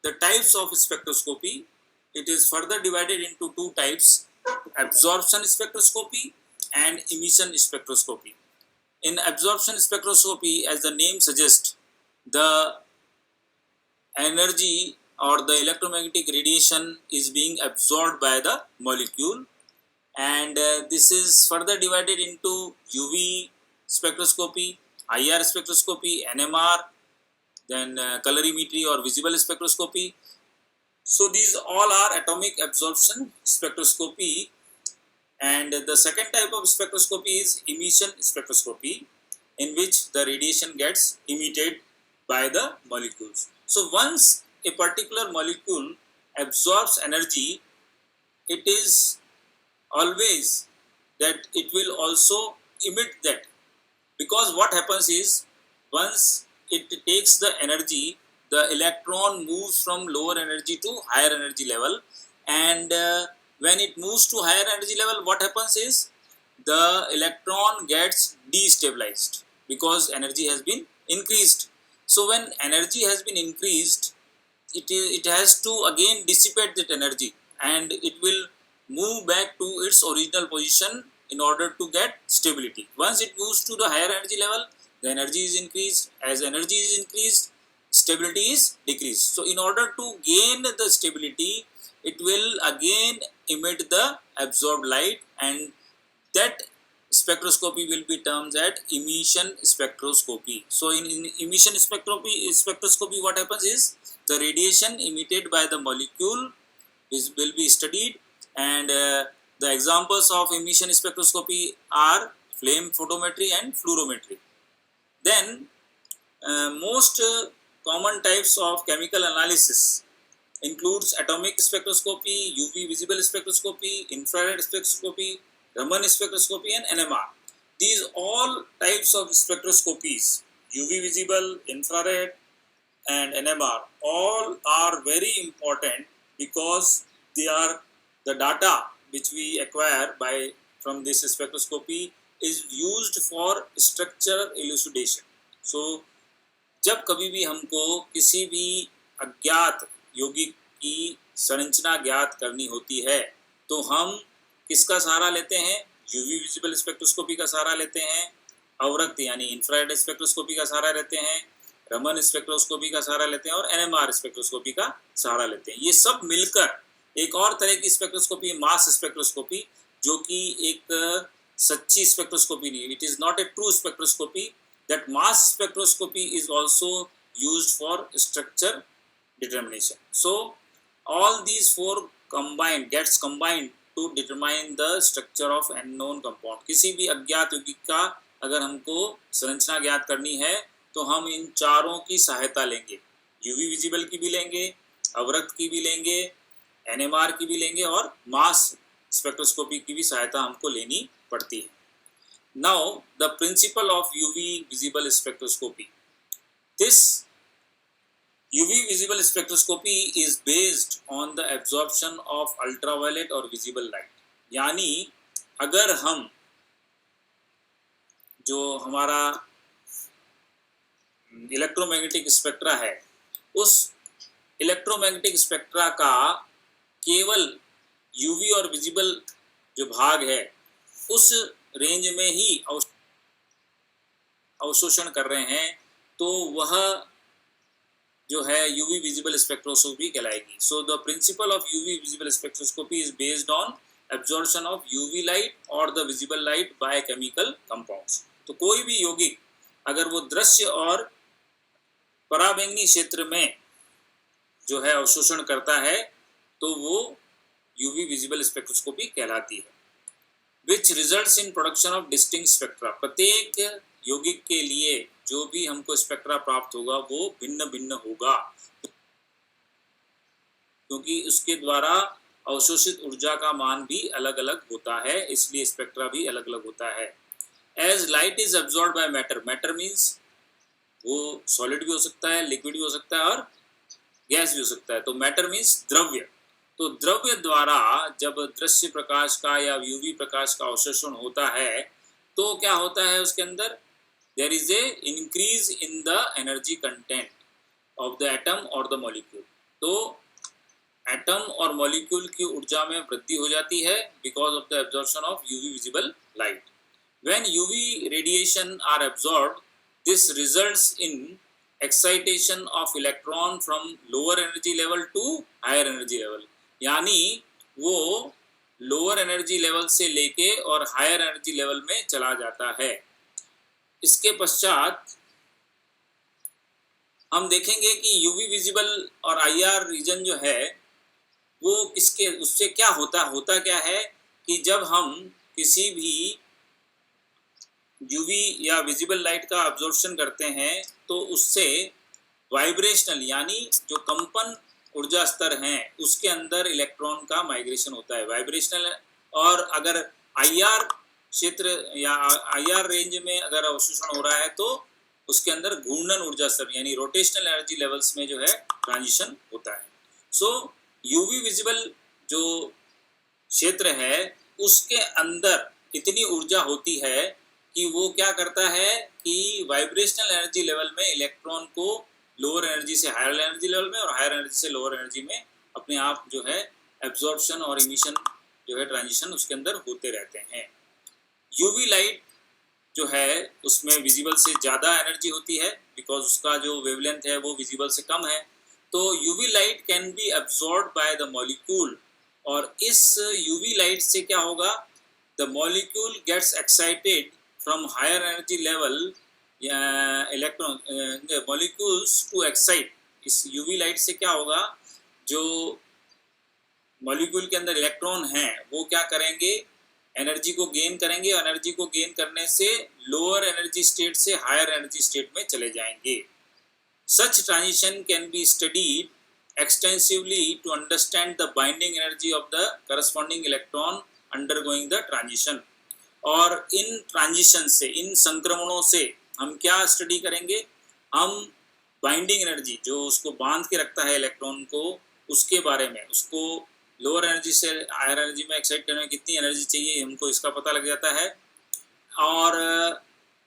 the types of spectroscopy, it is further divided into two types: absorption spectroscopy and emission spectroscopy. In absorption spectroscopy, as the name suggests, the energy or the electromagnetic radiation is being absorbed by the molecule, and this is further divided into UV spectroscopy, IR spectroscopy, NMR, then colorimetry or visible spectroscopy. So these all are atomic absorption spectroscopy. And the second type of spectroscopy is emission spectroscopy, in which the radiation gets emitted by the molecules. So once a particular molecule absorbs energy, it is always that it will also emit that, because what happens is, once it takes the energy, the electron moves from lower energy to higher energy level, and when it moves to higher energy level, what happens is the electron gets destabilized because energy has been increased. So when energy has been increased, it has to again dissipate that energy, and it will move back to its original position in order to get stability. Once it moves to the higher energy level, the energy is increased. As energy is increased, stability is decreased. So in order to gain the stability, it will again emit the absorbed light, and that spectroscopy will be termed as emission spectroscopy. So in emission spectroscopy, what happens is the radiation emitted by the molecule will be studied, and the examples of emission spectroscopy are flame photometry and fluorometry. Then most common types of chemical analysis includes atomic spectroscopy, UV visible spectroscopy, infrared spectroscopy, Raman spectroscopy, and NMR. These all types of spectroscopies, UV visible, infrared, and NMR, all are very important because they are the data which we acquire from this spectroscopy is used for structure elucidation. So जब कभी भी हमको किसी भी अज्ञात यौगिक की संरचना ज्ञात करनी होती है, तो हम किसका सहारा लेते हैं? यूवी विजिबल स्पेक्ट्रोस्कोपी का सहारा लेते हैं, अवरक्त यानी इंफ्रारेड स्पेक्ट्रोस्कोपी का सहारा लेते हैं, रमन स्पेक्ट्रोस्कोपी का सहारा लेते हैं और एनएमआर स्पेक्ट्रोस्कोपी का सहारा लेते हैं। ये सब मिलकर एक और तरह की स्पेक्ट्रोस्कोपी, मास स्पेक्ट्रोस्कोपी, जो कि एक सच्ची स्पेक्ट्रोस्कोपी नहीं, it is not a true spectroscopy. That mass spectroscopy is also used for structure determination. So all these four gets combined to determine the structure of unknown compound. किसी भी अज्ञात यौगिक का अगर हमको संरचना ज्ञात करनी है तो हम इन चारों की सहायता लेंगे, यूवी विजिबल की भी लेंगे, अवरक्त की भी लेंगे, एनएमआर की भी लेंगे और मास स्पेक्ट्रोस्कोपी की भी सहायता हमको लेनी पड़ती है. Now, the principle of UV visible spectroscopy. This UV visible spectroscopy is based on the absorption of ultraviolet or visible light. यानी अगर हम जो हमारा इलेक्ट्रोमैग्नेटिक स्पेक्ट्रा है, उस इलेक्ट्रोमैग्नेटिक स्पेक्ट्रा का केवल यूवी और विजिबल जो भाग है उस रेंज में ही अवशोषण कर रहे हैं, तो वह जो है यूवी विजिबल स्पेक्ट्रोस्कोपी कहलाएगी. So the principle of UV visible spectroscopy is based on absorption of UV light और the visible light by chemical compounds. तो कोई भी यौगिक अगर वो दृश्य और पराबैंगनी क्षेत्र में जो है अवशोषण करता है तो वो यूवी विजिबल स्पेक्ट्रोस्कोपी कहलाती है. Which results in production of distinct spectra. प्रत्येक यौगिक के लिए जो भी हमको स्पेक्ट्रा प्राप्त होगा वो भिन्न भिन्न होगा, क्योंकि उसके द्वारा अवशोषित ऊर्जा का मान भी अलग अलग होता है, इसलिए स्पेक्ट्रा भी अलग अलग होता है. As light is absorbed by matter, matter means वो सॉलिड भी हो सकता है, लिक्विड भी हो सकता है और गैस भी हो सकता है. तो मैटर मीन्स द्रव्य. तो द्रव्य द्वारा जब दृश्य प्रकाश का या यूवी प्रकाश का अवशोषण होता है तो क्या होता है उसके अंदर? There is a increase in the energy content of the atom और द मॉलिक्यूल. तो और मॉलिक्यूल की ऊर्जा में वृद्धि हो जाती है because of the absorption of UV visible light. When UV radiation are absorbed, this results in excitation of electron from lower energy level to higher energy level. यानी वो लोअर एनर्जी लेवल से लेके और हायर एनर्जी लेवल में चला जाता है. इसके पश्चात हम देखेंगे कि यूवी विजिबल और आईआर रीजन जो है वो किसके उससे क्या होता क्या है कि जब हम किसी भी यूवी या विजिबल लाइट का अब्जॉर्प्शन करते हैं तो उससे वाइब्रेशनल यानी जो कंपन ऊर्जा स्तर हैं उसके अंदर इलेक्ट्रॉन का माइग्रेशन होता है वाइब्रेशनल. और अगर आईआर क्षेत्र या आईआर रेंज में अगर अवशोषण हो रहा है तो उसके अंदर घूर्णन ऊर्जा स्तर यानी रोटेशनल एनर्जी लेवल्स में जो है ट्रांजिशन होता है. सो यूवी विजिबल जो क्षेत्र है उसके अंदर इतनी ऊर्जा होती है कि वो क्या करता है कि वाइब्रेशनल एनर्जी लेवल में इलेक्ट्रॉन को लोअर एनर्जी से हायर एनर्जी लेवल में और हायर एनर्जी से लोअर एनर्जी में अपने आप जो है एब्जॉर्प्शन और इमिशन जो है ट्रांजिशन उसके अंदर होते रहते हैं. यूवी लाइट जो है उसमें विजिबल से ज़्यादा एनर्जी होती है बिकॉज उसका जो वेवलेंथ है वो विजिबल से कम है. तो UV light can be absorb by the molecule और इस यूवी लाइट से क्या होगा the molecule gets excited from higher energy level electron molecules to excite. इस यूवी लाइट से क्या होगा जो मॉलिक्यूल के अंदर इलेक्ट्रॉन हैं वो क्या करेंगे एनर्जी को गेन करेंगे और एनर्जी को गेन करने से लोअर एनर्जी स्टेट से हायर एनर्जी स्टेट में चले जाएंगे. Such transition can be studied extensively to understand the binding energy of the corresponding electron undergoing the transition. और इन ट्रांजिशन से इन संक्रमणों से हम क्या स्टडी करेंगे हम बाइंडिंग एनर्जी जो उसको बांध के रखता है इलेक्ट्रॉन को उसके बारे में उसको लोअर एनर्जी से हायर एनर्जी में एक्साइट करने में कितनी एनर्जी चाहिए हमको इसका पता लग जाता है. और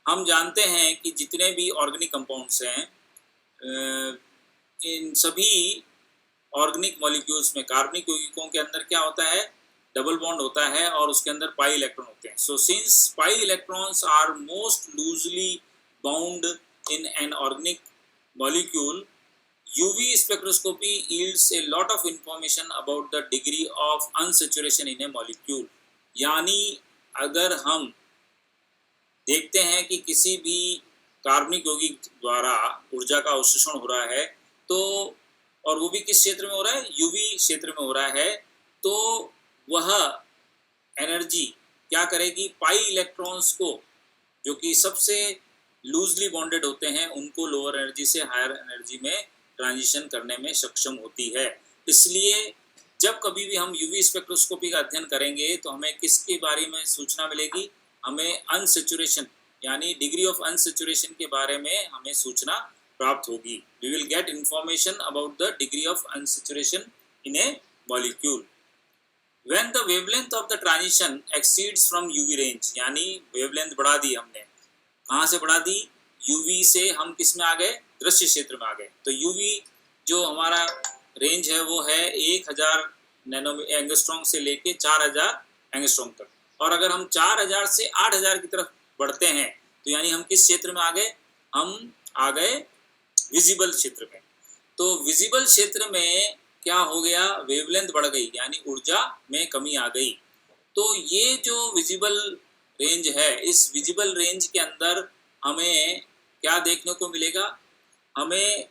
हम जानते हैं कि जितने भी ऑर्गेनिक कंपाउंड्स हैं इन सभी ऑर्गेनिक मॉलिक्यूल्स में कार्बनिक यौगिकों के अंदर क्या होता है डबल बॉन्ड होता है और उसके अंदर पाई इलेक्ट्रॉन होते हैं. So since pi electrons are most loosely bound in an organic molecule UV spectroscopy yields a lot of information about the degree of unsaturation in a molecule. यानी अगर हम देखते हैं कि किसी भी कार्बनिक यौगिक द्वारा ऊर्जा का अवशोषण हो रहा है तो और वो भी किस क्षेत्र में हो रहा है यूवी क्षेत्र में हो रहा है तो वह एनर्जी क्या करेगी पाई इलेक्ट्रॉन्स को जो कि सबसे लूजली बॉन्डेड होते हैं उनको लोअर एनर्जी से हायर एनर्जी में ट्रांजिशन करने में सक्षम होती है. इसलिए जब कभी भी हम यूवी स्पेक्ट्रोस्कोपी का अध्ययन करेंगे तो हमें किसके बारे में सूचना मिलेगी हमें अनसेचुरेशन यानी डिग्री ऑफ अनसेचुरेशन के बारे में हमें सूचना प्राप्त होगी. We will get information about the degree of unsaturation in a molecule. When the wavelength of the transition exceeds from UV range यानी वेवलेंथ बढ़ा दी हमने कहाँ से बढ़ा दी यूवी से हम किस में आ गए दृश्य क्षेत्र में आ गए. तो यूवी जो हमारा रेंज है वो है 1000 नैनो एंगस्ट्रॉम से लेके 4000 एंगस्ट्रॉम तक. और अगर हम 4000 से 8000 की तरफ बढ़ते हैं तो यानी हम किस क्षेत्र में आ गए हम आ गए विजिबल क्षेत्र में. तो विजिबल क्षेत्र में क्या हो गया वेवलेंथ बढ़ गई यानी ऊर्जा में कमी आ गई. तो ये जो विजिबल रेंज है इस विजिबल रेंज के अंदर हमें क्या देखने को मिलेगा हमें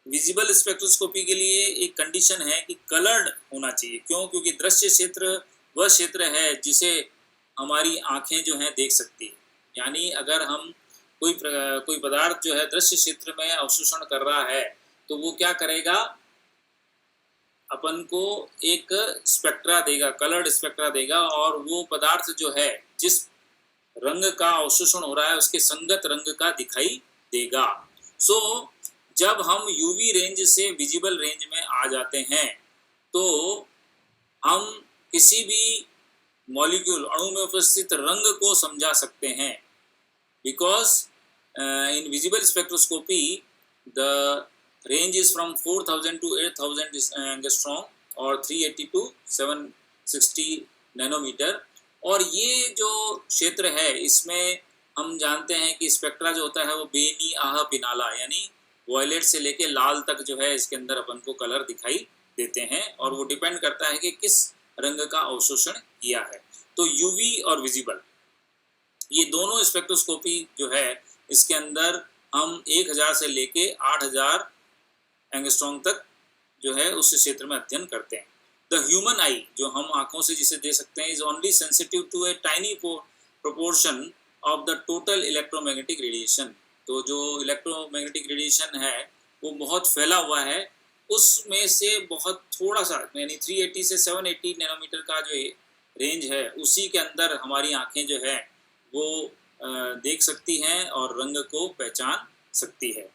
विजिबल स्पेक्ट्रोस्कोपी के लिए एक कंडीशन है कि कलर्ड होना चाहिए. क्यों क्योंकि दृश्य क्षेत्र वह क्षेत्र है जिसे हमारी आँखें जो हैं देख सकती है. यानी अगर हम कोई पदार्थ जो है दृश्य क्षेत्र में अवशोषण कर रहा है तो वो क्या करेगा अपन को एक स्पेक्ट्रा देगा कलर्ड स्पेक्ट्रा देगा और वो पदार्थ जो है जिस रंग का अवशोषण हो रहा है उसके संगत रंग का दिखाई देगा. सो जब हम यूवी रेंज से विजिबल रेंज में आ जाते हैं तो हम किसी भी मॉलिक्यूल अणु में उपस्थित रंग को समझा सकते हैं. Because in visible spectroscopy the range is from 4000 to 8000 angstrom और 380 टू 760 नैनोमीटर। और ये जो क्षेत्र है इसमें हम जानते हैं कि स्पेक्ट्रा जो होता है वो बेनी आह पिनाला यानी वॉयलेट से लेके लाल तक जो है इसके अंदर अपन को कलर दिखाई देते हैं, और वो डिपेंड करता है कि किस रंग का अवशोषण किया है। तो यूवी और विजिबल ये दोनों स्पेक्ट्रोस्कोपी जो है इसके अंदर हम 1000 से लेके 8000 एंगस्ट्रॉम तक जो है उस क्षेत्र में अध्ययन करते हैं। द ह्यूमन आई जो हम आंखों से जिसे दे सकते हैं is only sensitive to a tiny proportion of the total electromagnetic radiation. तो जो इलेक्ट्रोमैग्नेटिक रेडिएशन है वो बहुत फैला हुआ है, उसमें से बहुत थोड़ा सा यानी 380 से 780 नैनोमीटर का जो रेंज है उसी के अंदर हमारी आंखें जो है वो देख सकती हैं और रंग को पहचान सकती है।